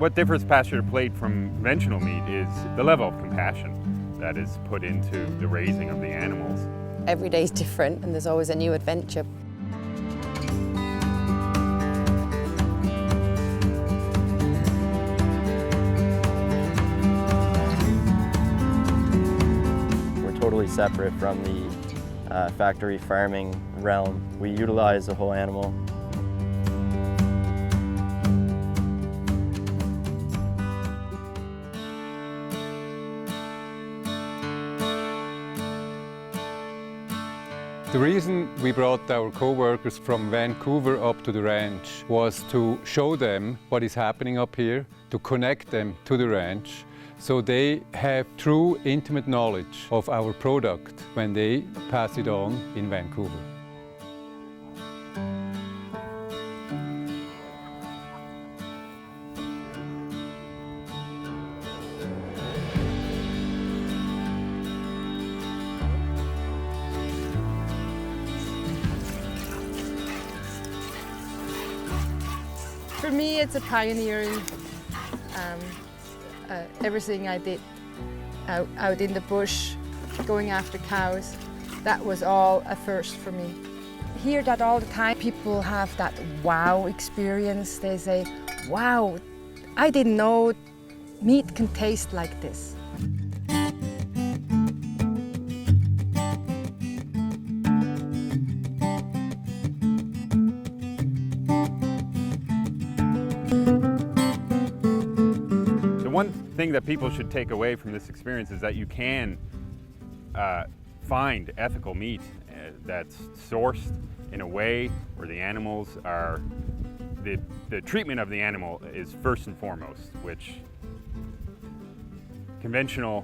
What differs pasture to plate from conventional meat is the level of compassion that is put into the raising of the animals. Every day is different and there's always a new adventure. We're totally separate from the factory farming realm. We utilize the whole animal. The reason we brought our co-workers from Vancouver up to the ranch was to show them what is happening up here, to connect them to the ranch, so they have true intimate knowledge of our product when they pass it on in Vancouver. For me, it's a pioneering. Everything I did out in the bush, going after cows, that was all a first for me. Hear that all the time. People have that wow experience. They say, wow, I didn't know meat can taste like this. One thing that people should take away from this experience is that you can find ethical meat that's sourced in a way where the animals are, the treatment of the animal is first and foremost, which conventional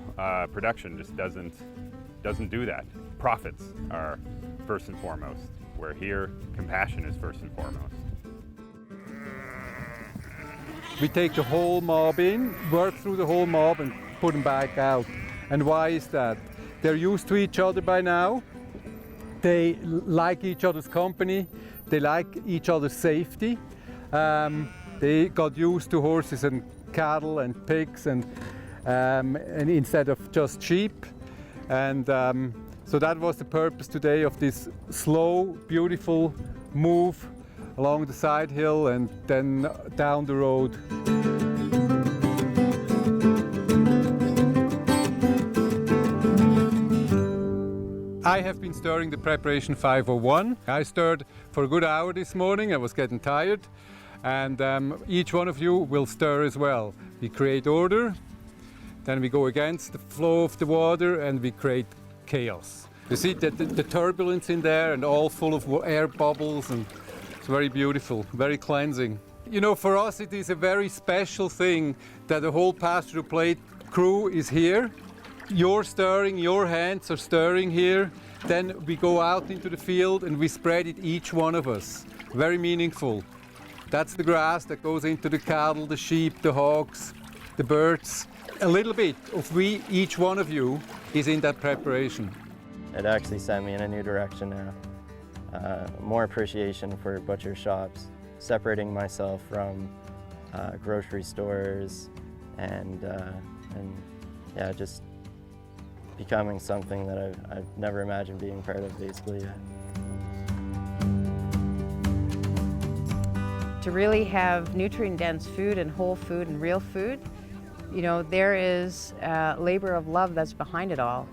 production just doesn't do that. Profits are first and foremost, where here compassion is first and foremost. We take the whole mob in, work through the whole mob and put them back out. And why is that? They're used to each other by now. They like each other's company. They like each other's safety. They got used to horses and cattle and pigs and instead of just sheep. And so that was the purpose today of this slow, beautiful move along the side hill and then down the road. I have been stirring the preparation 501. I stirred for a good hour this morning. I was getting tired. And each one of you will stir as well. We create order, then we go against the flow of the water and we create chaos. You see the turbulence in there and all full of air bubbles, and it's very beautiful, very cleansing. You know, for us it is a very special thing that the whole Pasture to Plate crew is here. You're stirring, your hands are stirring here. Then we go out into the field and we spread it, each one of us. Very meaningful. That's the grass that goes into the cattle, the sheep, the hogs, the birds. A little bit of each one of you is in that preparation. It actually sent me in a new direction now. More appreciation for butcher shops, separating myself from grocery stores, and yeah, just becoming something that I've never imagined being part of, basically. To really have nutrient-dense food and whole food and real food, you know, there is a labor of love that's behind it all.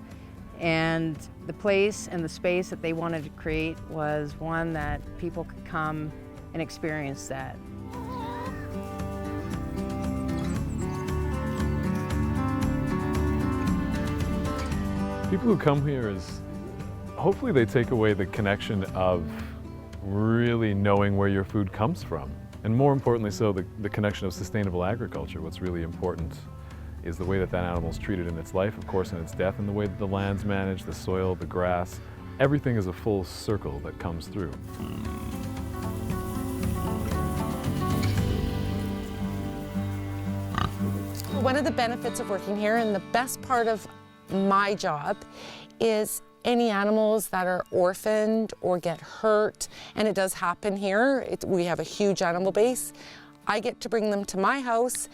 And the place and the space that they wanted to create was one that people could come and experience that. People who come here hopefully they take away the connection of really knowing where your food comes from. And more importantly so, the connection of sustainable agriculture. What's really important is the way that animal is treated in its life, of course, in its death, and the way that the land's managed, the soil, the grass. Everything is a full circle that comes through. One of the benefits of working here, and the best part of my job, is any animals that are orphaned or get hurt, and it does happen here. We have a huge animal base. I get to bring them to my house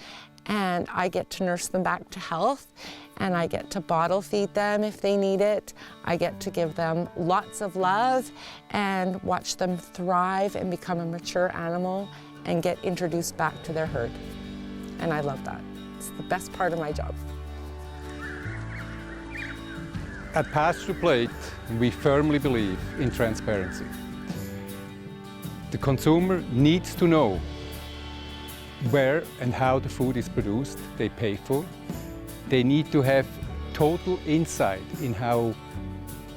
and I get to nurse them back to health, and I get to bottle feed them if they need it. I get to give them lots of love and watch them thrive and become a mature animal and get introduced back to their herd. And I love that. It's the best part of my job. At Pasture Plate, we firmly believe in transparency. The consumer needs to know where and how the food is produced they pay for. They need to have total insight in how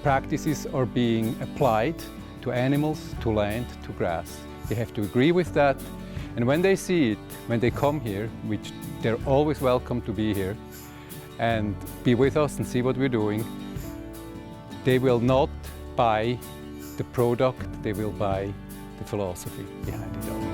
practices are being applied to animals, to land, to grass. They have to agree with that, and when they see it, when they come here, which they're always welcome to be here and be with us and see what we're doing, they will not buy the product, they will buy the philosophy behind it all.